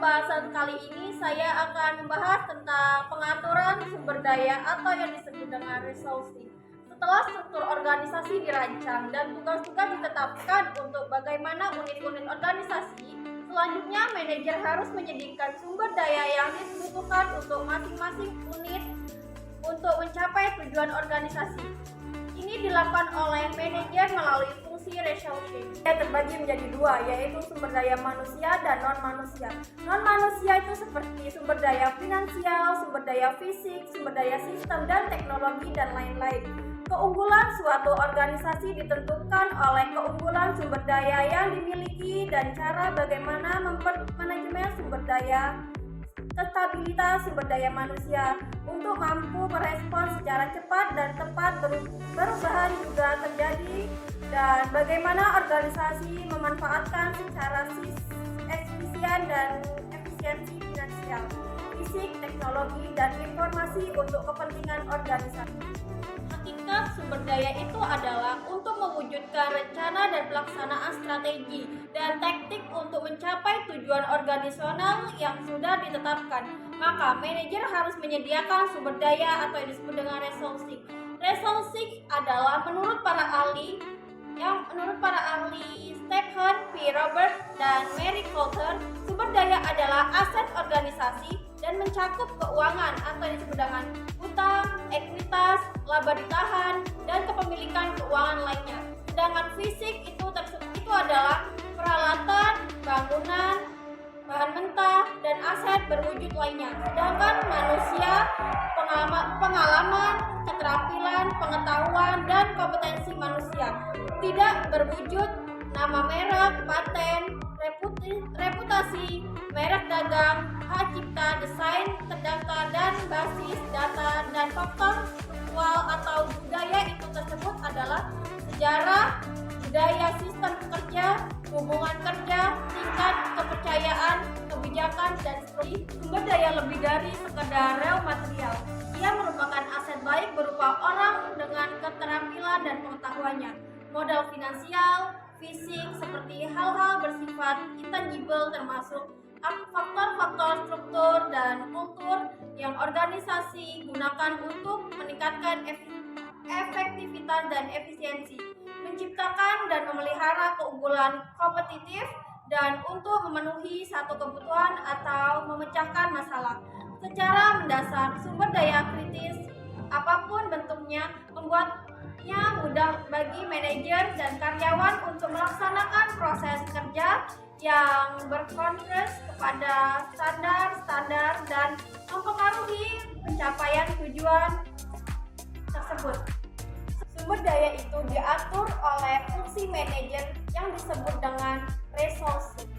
pembahasan kali ini saya akan membahas tentang pengaturan sumber daya atau yang disebut dengan resourcing. Setelah struktur organisasi dirancang dan tugas-tugas ditetapkan untuk bagaimana unit-unit organisasi, selanjutnya manajer harus menyediakan sumber daya yang dibutuhkan untuk masing-masing unit untuk mencapai tujuan organisasi. Ini dilakukan oleh manajer melalui fungsi resourcing. Terbagi menjadi dua, yaitu sumber daya manusia dan non-manusia. Non-manusia itu seperti sumber daya finansial, sumber daya fisik, sumber daya sistem dan teknologi, dan lain-lain. Keunggulan suatu organisasi ditentukan oleh keunggulan sumber daya yang dimiliki dan cara bagaimana manajemen sumber daya. Stabilitas sumber daya manusia untuk mampu merespons secara cepat dan tepat perubahan juga terjadi, dan bagaimana organisasi memanfaatkan secara efisien dan efisiensi finansial, fisik, teknologi, dan informasi untuk kepentingan organisasi. Hakikat sumber daya itu adalah untuk mewujudkan rencana dan pelaksanaan strategi dan taktik untuk mencapai tujuan organisasional yang sudah ditetapkan. Maka manajer harus menyediakan sumber daya atau yang disebut dengan resourcing. Resourcing adalah menurut para ahli Stephen P. Roberts dan Mary Coulter, sumber daya adalah aset organisasi dan mencakup keuangan atau yang disebut dengan utang, ekuitas, laba ditahan, dan kepemilikan keuangan lainnya. Sedangkan fisik itu adalah peralatan, bangunan, bahan mentah, dan aset berwujud lainnya. Sedangkan manusia, pengalaman, keterampilan, pengetahuan, dan kompetensi manusia. Tidak berwujud nama merek, paten, reputasi, merek dagang, hak cipta, desain terdaftar, dan basis data dan faktor struktural atau budaya itu tersebut adalah sejarah, budaya sistem kerja, hubungan kerja, tingkat kepercayaan, kebijakan, dan seterusnya. Sumber daya lebih dari sekedar raw material. Ia merupakan aset baik berupa orang dengan keterampilan dan pengetahuannya, modal finansial, fisik, seperti hal-hal bersifat intangible termasuk faktor-faktor struktur dan kultur yang organisasi gunakan untuk meningkatkan efektivitas dan efisiensi, menciptakan dan memelihara keunggulan kompetitif, dan untuk memenuhi satu kebutuhan atau memecahkan masalah. Secara mendasar, sumber daya kritis apapun bentuknya membuatnya mudah bagi manajer dan karyawan untuk melaksanakan proses kerja yang berkonsentrasi kepada standar-standar dan mempengaruhi pencapaian tujuan tersebut. Sumber daya itu diatur oleh fungsi manajer yang disebut dengan resourcing.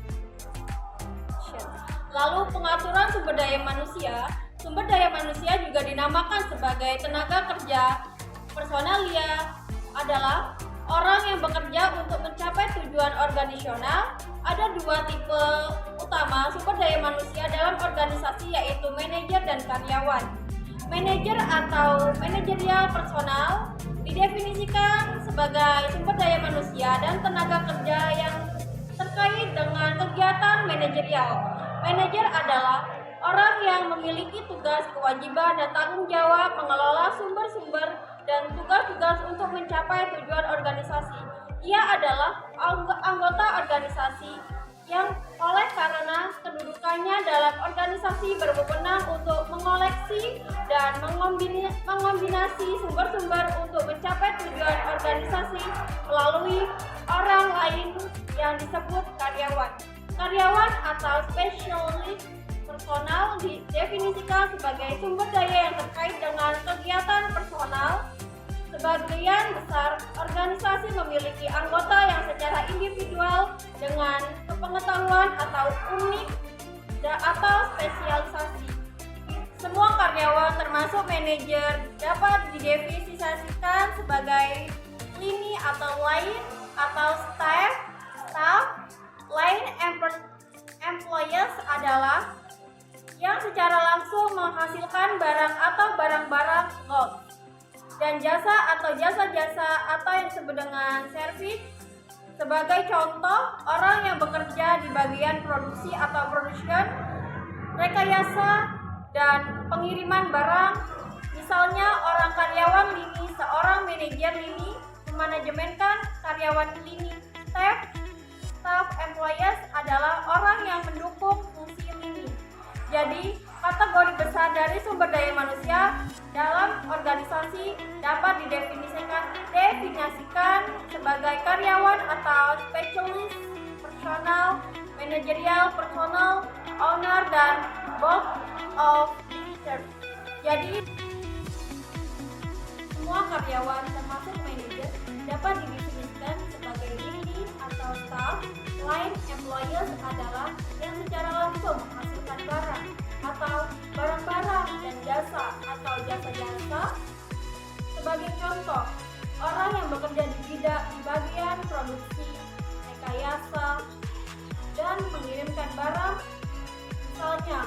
Lalu pengaturan sumber daya manusia. Sumber daya manusia juga dinamakan sebagai tenaga kerja. Personalia adalah orang yang bekerja untuk mencapai tujuan organisasional. Ada dua tipe utama sumber daya manusia dalam organisasi, yaitu manajer dan karyawan. Manajer atau manajerial personal didefinisikan sebagai sumber daya manusia dan tenaga kerja yang terkait dengan kegiatan manajerial. Manajer adalah orang yang memiliki tugas, kewajiban, dan tanggung jawab mengelola sumber-sumber dan tugas-tugas untuk mencapai tujuan organisasi. Ia adalah anggota organisasi yang oleh karena kedudukannya dalam organisasi berwenang untuk mengoleksi dan mengombinasi sumber-sumber untuk mencapai tujuan organisasi melalui orang lain yang disebut karyawan. Karyawan atau spesialis personal didefinisikan sebagai sumber daya yang terkait dengan kegiatan personal. Sebagian besar organisasi memiliki anggota yang secara individual dengan pengetahuan atau unik atau spesialisasi. Semua karyawan termasuk manajer dapat didefinisikan sebagai lini atau line atau staff. Line employees adalah yang secara langsung menghasilkan barang atau barang-barang goods, dan jasa atau jasa-jasa atau yang disebut dengan service. Sebagai contoh, orang yang bekerja di bagian produksi atau production rekayasa, dan pengiriman barang. Misalnya orang karyawan lini, seorang manajer lini memanajemenkan karyawan lini. Staff employees adalah orang yang mendukung fungsi lini. Jadi, kategori besar dari sumber daya manusia dalam organisasi dapat didefinisikan sebagai karyawan atau spesialis, personal, manajerial, personal, owner, dan board of directors. Jadi, semua karyawan termasuk manajer dapat didefinisikan sebagai lini atau staff. Selain employees adalah yang secara langsung menghasilkan barang atau barang-barang dan jasa atau jasa-jasa. Sebagai contoh, orang yang bekerja di bagian produksi, rekayasa, dan mengirimkan barang misalnya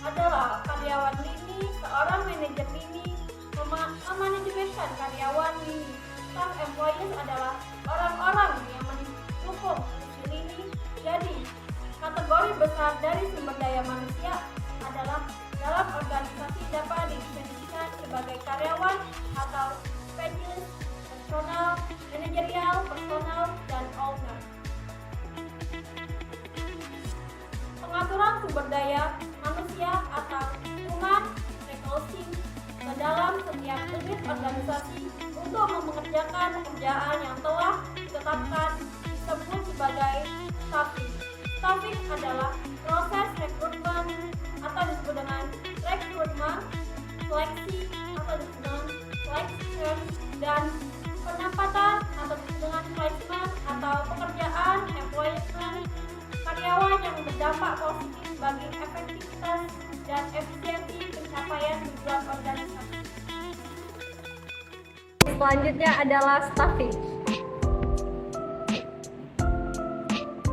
adalah karyawan lini, seorang manajer lini memanajemenkan karyawan lini. Staff employees adalah orang-orang yang mendukung fungsi lini. Jadi, kategori besar dari sumber daya manusia adalah dalam organisasi dapat didefinisikan sebagai karyawan atau spesialis, personal, manajerial, personal, dan owner. Pengaturan sumber daya manusia atau human resources ke dalam setiap unit organisasi untuk mengerjakan pekerjaan yang telah ditetapkan disebut sebagai staffing. Staffing adalah proses rekrutmen atau disebut dengan rekrutmen, seleksi atau disebut dengan selection, dan penempatan atau disebut dengan placement atau pekerjaan employment karyawan yang berdampak positif bagi efektivitas dan efisiensi pencapaian tujuan organisasi. Selanjutnya adalah staffing.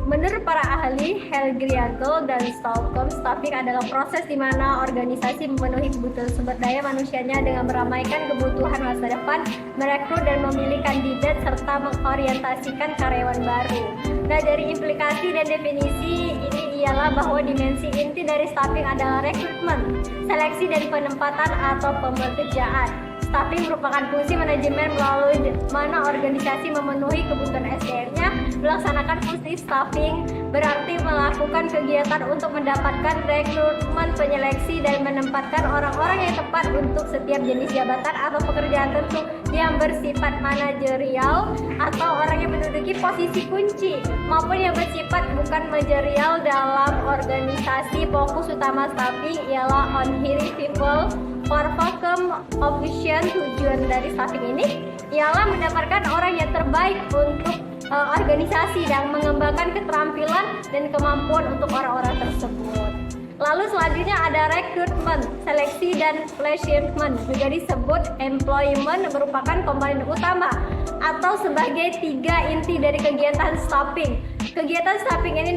Menurut para ahli Helgrianto dan Stockholm, staffing adalah proses di mana organisasi memenuhi kebutuhan sumber daya manusianya dengan meramaikan kebutuhan masa depan, merekrut dan memilih kandidat, serta mengorientasikan karyawan baru. Nah, dari implikasi dan definisi ini ialah bahwa dimensi inti dari staffing adalah rekrutmen, seleksi dan penempatan atau pekerjaan. Staffing merupakan fungsi manajemen melalui mana organisasi memenuhi kebutuhan SDM-nya. Melaksanakan fungsi staffing berarti melakukan kegiatan untuk mendapatkan rekrutmen, penyeleksi, dan menempatkan orang-orang yang tepat untuk setiap jenis jabatan atau pekerjaan tertentu yang bersifat manajerial atau orang yang menduduki posisi kunci maupun yang bersifat bukan manajerial dalam organisasi. Fokus utama staffing ialah on hiring people for vacuum option. Tujuan dari staffing ini ialah mendapatkan orang yang terbaik untuk organisasi dan mengembangkan keterampilan dan kemampuan untuk orang-orang tersebut. Lalu selanjutnya ada rekrutmen, seleksi, dan placement, juga disebut employment, merupakan komponen utama atau sebagai tiga inti dari kegiatan staffing. Kegiatan staffing ini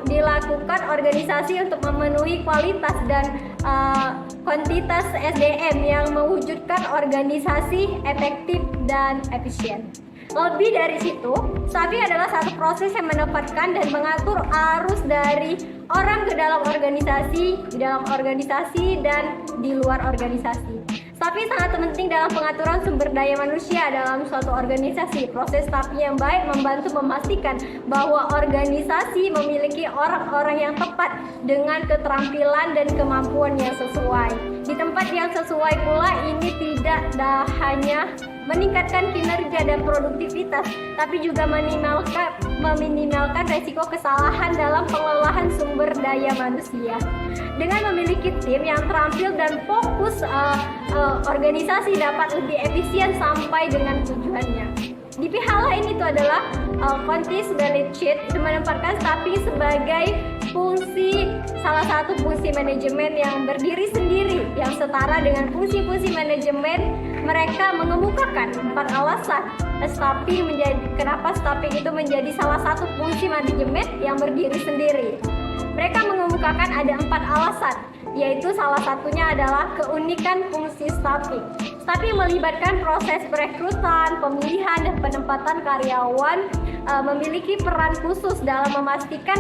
dilakukan organisasi untuk memenuhi kualitas dan kuantitas SDM yang mewujudkan organisasi efektif dan efisien. Lebih dari situ, staffing adalah satu proses yang menempatkan dan mengatur arus dari orang ke dalam organisasi, di dalam organisasi, dan di luar organisasi. Staffing sangat penting dalam pengaturan sumber daya manusia dalam suatu organisasi. Proses staffing yang baik membantu memastikan bahwa organisasi memiliki orang-orang yang tepat dengan keterampilan dan kemampuan yang sesuai. Di tempat yang sesuai pula, ini tidak hanya meningkatkan kinerja dan produktivitas, tapi juga meminimalkan resiko kesalahan dalam pengelolaan sumber daya manusia. Dengan memiliki tim yang terampil dan fokus, organisasi dapat lebih efisien sampai dengan tujuannya. Di pihak lain itu adalah Contis Belichick itu menempatkan staffing sebagai salah satu fungsi manajemen yang berdiri sendiri yang setara dengan fungsi-fungsi manajemen. Mereka mengemukakan 4 alasan kenapa staffing itu menjadi salah satu fungsi manajemen yang berdiri sendiri. Mereka mengemukakan ada 4 alasan, yaitu salah satunya adalah keunikan fungsi staffing. Staffing melibatkan proses perekrutan, pemilihan, dan penempatan karyawan, memiliki peran khusus dalam memastikan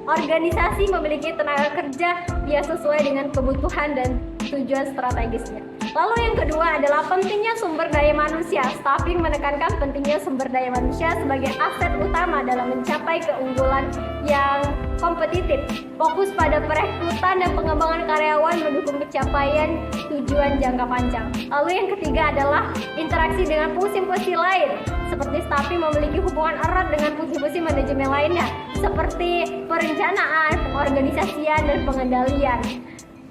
organisasi memiliki tenaga kerja yang sesuai dengan kebutuhan dan tujuan strategisnya. Lalu yang kedua adalah pentingnya sumber daya manusia. Staffing menekankan pentingnya sumber daya manusia sebagai aset utama dalam mencapai keunggulan yang kompetitif. Fokus pada perekrutan dan pengembangan karyawan mendukung pencapaian tujuan jangka panjang. Lalu yang ketiga adalah interaksi dengan fungsi-fungsi lain. Seperti staffing memiliki hubungan erat dengan fungsi-fungsi manajemen lainnya, seperti perencanaan, pengorganisasian, dan pengendalian.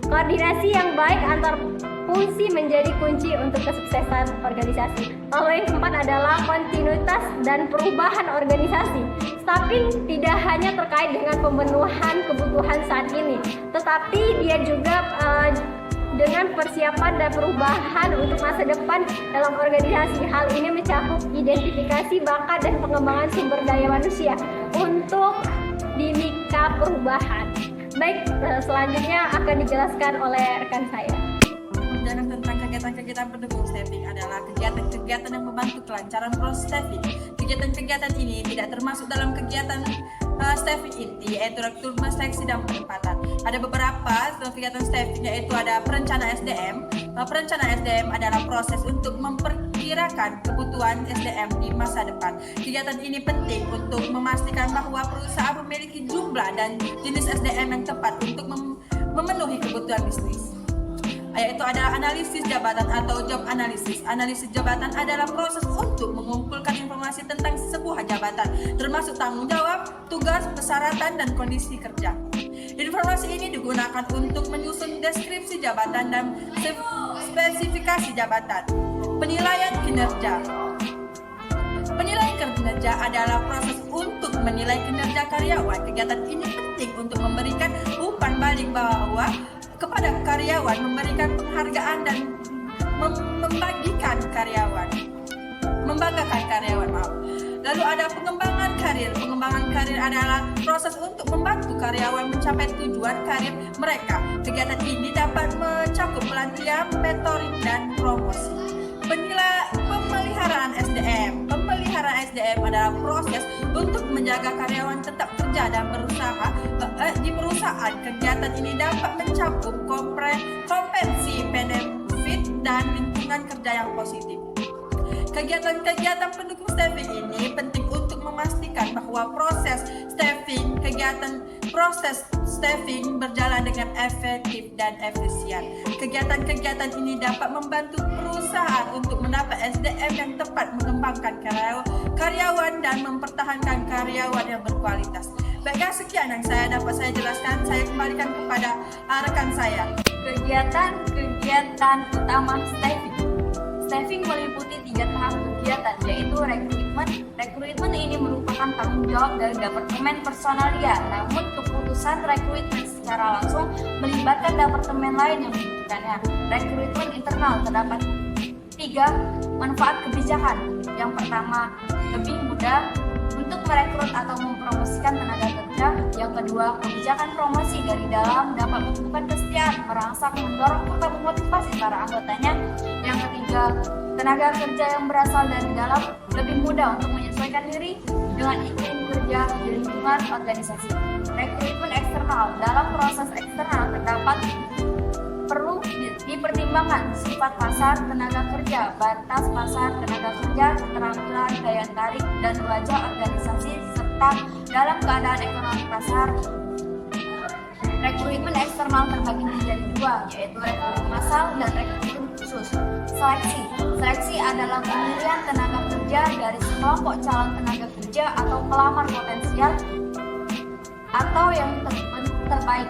Koordinasi yang baik antar fungsi menjadi kunci untuk kesuksesan organisasi. Lalu yang keempat adalah kontinuitas dan perubahan organisasi. Staffing tidak hanya terkait dengan pemenuhan kebutuhan saat ini, tetapi dia juga dengan persiapan dan perubahan untuk masa depan dalam organisasi. Hal ini mencakup identifikasi bakat dan pengembangan sumber daya manusia untuk dinamika perubahan. Baik, selanjutnya akan dijelaskan oleh rekan saya. Pembelajaran tentang kegiatan-kegiatan pendukung staffing adalah kegiatan-kegiatan yang membantu kelancaran proses staffing. Kegiatan-kegiatan ini tidak termasuk dalam kegiatan staffing inti, yaitu rekrutmen, seleksi, dan penempatan. Ada beberapa kegiatan staffing, yaitu ada perencanaan SDM. Perencanaan SDM adalah proses untuk memperkirakan kebutuhan SDM di masa depan. Kegiatan ini penting untuk memastikan bahwa perusahaan memiliki jumlah dan jenis SDM yang tepat untuk memenuhi kebutuhan bisnis. Yaitu ada analisis jabatan atau job analysis. Analisis jabatan adalah proses untuk mengumpulkan informasi tentang sebuah jabatan, termasuk tanggung jawab, tugas, persyaratan, dan kondisi kerja. Informasi ini digunakan untuk menyusun deskripsi jabatan dan spesifikasi jabatan. Penilaian kinerja. Penilaian kinerja adalah proses untuk menilai kinerja karyawan. Kegiatan ini penting untuk memberikan umpan balik bahwa kepada karyawan, memberikan penghargaan dan membanggakan karyawan. Lalu ada pengembangan karir. Pengembangan karir adalah proses untuk membantu karyawan mencapai tujuan karir mereka. Kegiatan ini dapat mencakup pelatihan, mentoring, dan promosi. Pemeliharaan SDM. Pemeliharaan SDM adalah proses untuk menjaga karyawan tetap kerja dan berusaha di perusahaan. Kegiatan ini dapat mencakup kompetensi, benefit, dan lingkungan kerja yang positif. Kegiatan-kegiatan pendukung staffing ini penting untuk memastikan bahwa proses staffing berjalan dengan efektif dan efisien. Kegiatan-kegiatan ini dapat membantu perusahaan untuk mendapat SDM yang tepat, mengembangkan karyawan dan mempertahankan karyawan yang berkualitas. Baiklah, sekian yang dapat saya jelaskan. Saya kembalikan kepada rekan saya. Kegiatan utama staffing. Staffing meliputi 3 tahap kegiatan, yaitu rekrutmen. Rekrutmen ini merupakan tanggung jawab dari Departemen Personalia, namun keputusan rekrutmen secara langsung melibatkan departemen lain yang membutuhkannya. Rekrutmen internal terdapat 3 manfaat kebijakan. Yang pertama, lebih mudah untuk merekrut atau mempromosikan tenaga kerja. Yang kedua, kebijakan promosi dari dalam dapat menumbuhkan kesetiaan, merangsang, mendorong, serta memotivasi para anggotanya. Yang ketiga, tenaga kerja yang berasal dari dalam lebih mudah untuk menyesuaikan diri dengan iklim kerja di lingkungan organisasi. Rekrutmen eksternal. Dalam proses eksternal terdapat perlu dipertimbangkan sifat pasar tenaga kerja, batas pasar tenaga kerja, keterampilan, daya tarik, dan wajah organisasi, serta dalam keadaan ekonomi pasar. Rekrutmen eksternal terbagi menjadi 2, yaitu rekrutmen massal dan rekrutmen khusus. Seleksi adalah pemilihan tenaga kerja dari sekelompok calon tenaga kerja atau pelamar potensial atau yang terbaik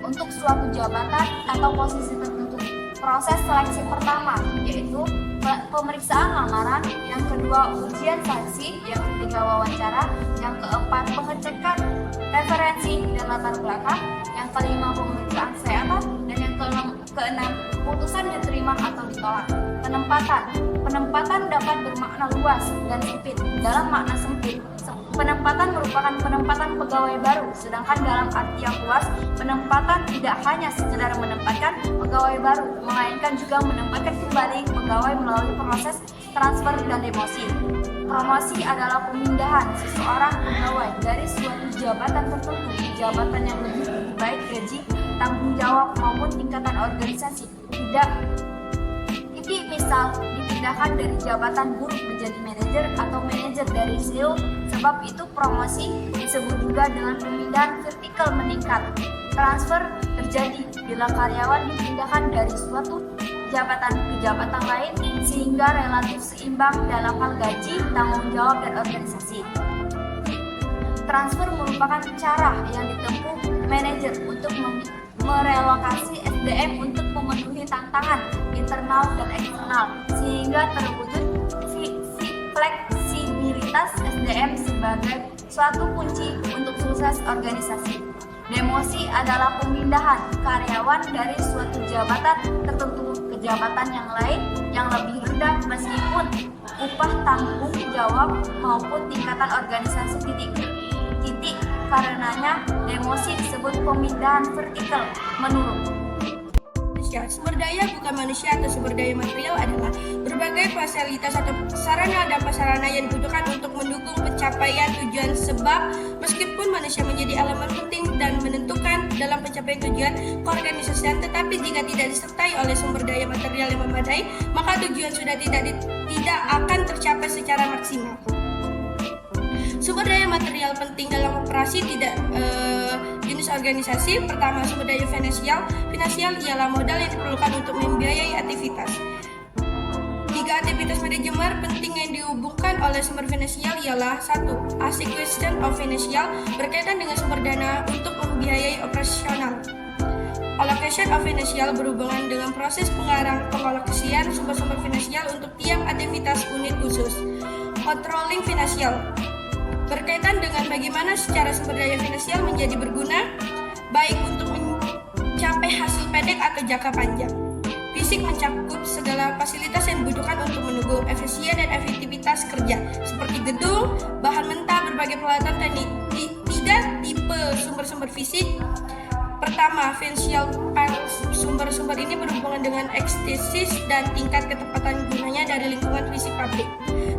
untuk suatu jabatan atau posisi tertentu. Proses seleksi pertama yaitu pemeriksaan lamaran, yang kedua ujian seleksi, yang ketiga wawancara, yang keempat pengecekan referensi dan latar belakang, yang kelima pemeriksaan kesehatan, dan yang keenam keputusan diterima atau ditolak. Penempatan dapat bermakna luas dan sempit. Dalam makna sempit, penempatan merupakan penempatan pegawai baru, sedangkan dalam arti yang luas, penempatan tidak hanya sekedar menempatkan pegawai baru, melainkan juga menempatkan kembali pegawai melalui proses transfer dan demosi. Promosi adalah pemindahan seseorang pegawai dari suatu jabatan tertentu ke jabatan yang lebih baik gaji, tanggung jawab maupun tingkatan organisasi. Ini misal dipindahkan dari jabatan guru menjadi manajer atau manajer dari CEO. Sebab itu promosi disebut juga dengan pemindahan vertikal meningkat. Transfer terjadi bila karyawan dipindahkan dari suatu jabatan ke jabatan lain sehingga relatif seimbang dalam hal gaji, tanggung jawab, dan organisasi. Transfer merupakan cara yang ditempuh manajer untuk merelokasi SDM untuk memenuhi tantangan internal dan eksternal sehingga terwujud fleksibilitas SDM sebagai suatu kunci untuk sukses organisasi. Demosi adalah pemindahan karyawan dari suatu jabatan tertentu ke jabatan yang lain yang lebih rendah meskipun upah tanggung jawab maupun tingkatan organisasi titik. Karenanya demosi disebut pemindahan vertikal menurun. Sumber daya bukan manusia atau sumber daya material adalah berbagai fasilitas atau sarana dan prasarana yang dibutuhkan untuk mendukung pencapaian tujuan. Sebab meskipun manusia menjadi elemen penting dan menentukan dalam pencapaian tujuan keorganisasian, tetapi jika tidak disertai oleh sumber daya material yang memadai, maka tujuan sudah tidak akan tercapai secara maksimal. Sumber daya material penting dalam operasi jenis organisasi. Pertama, sumber daya finansial. Finansial ialah modal yang diperlukan untuk membiayai aktivitas. Tiga aktivitas manajemen penting yang dihubungkan oleh sumber finansial ialah 1. Acquisition of financial, berkaitan dengan sumber dana untuk membiayai operasional. Allocation of financial berhubungan dengan proses pengalokasian sumber-sumber finansial untuk tiap aktivitas unit khusus. Controlling financial berkaitan dengan bagaimana secara sumber daya finansial menjadi berguna, baik untuk mencapai hasil pendek atau jangka panjang. Fisik mencakup segala fasilitas yang dibutuhkan untuk menunggu efisien dan efektivitas kerja, seperti gedung, bahan mentah, berbagai peralatan dan tiga tipe sumber-sumber fisik. Pertama, financial sumber-sumber ini berhubungan dengan ekstensis dan tingkat ketepatan gunanya dari lingkungan fisik pabrik.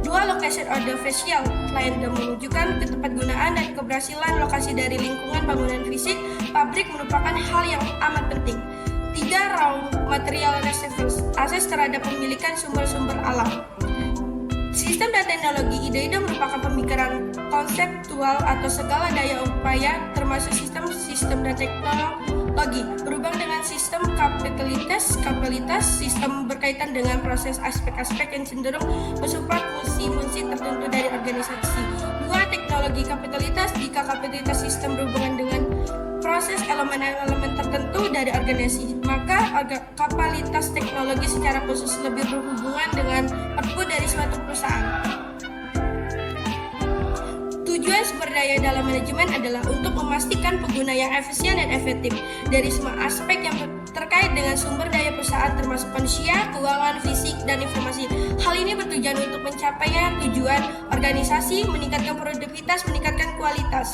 2. Location order facial, selain menunjukkan ketepat-gunaan dan keberhasilan lokasi dari lingkungan bangunan fisik pabrik merupakan hal yang amat penting. 3. Raw material reserves, akses terhadap pemilikan sumber-sumber alam. Sistem dan teknologi. Ide-ide merupakan pemikiran konseptual atau segala daya upaya termasuk sistem dan teknologi berhubung dengan sistem kapabilitas, sistem berkaitan dengan proses aspek-aspek yang cenderung mensupport fungsi-fungsi tertentu dari organisasi. 2. Teknologi kapabilitas. Jika kapabilitas sistem berhubungan dengan proses elemen-elemen tertentu dari organisasi, maka kapabilitas teknologi secara khusus lebih berhubungan dengan output dari suatu perusahaan. Tujuan sumber daya dalam manajemen adalah untuk memastikan pengguna yang efisien dan efektif dari semua aspek yang terkait dengan sumber daya perusahaan termasuk manusia, keuangan, fisik, dan informasi. Hal ini bertujuan untuk mencapai tujuan organisasi, meningkatkan produktivitas, meningkatkan kualitas.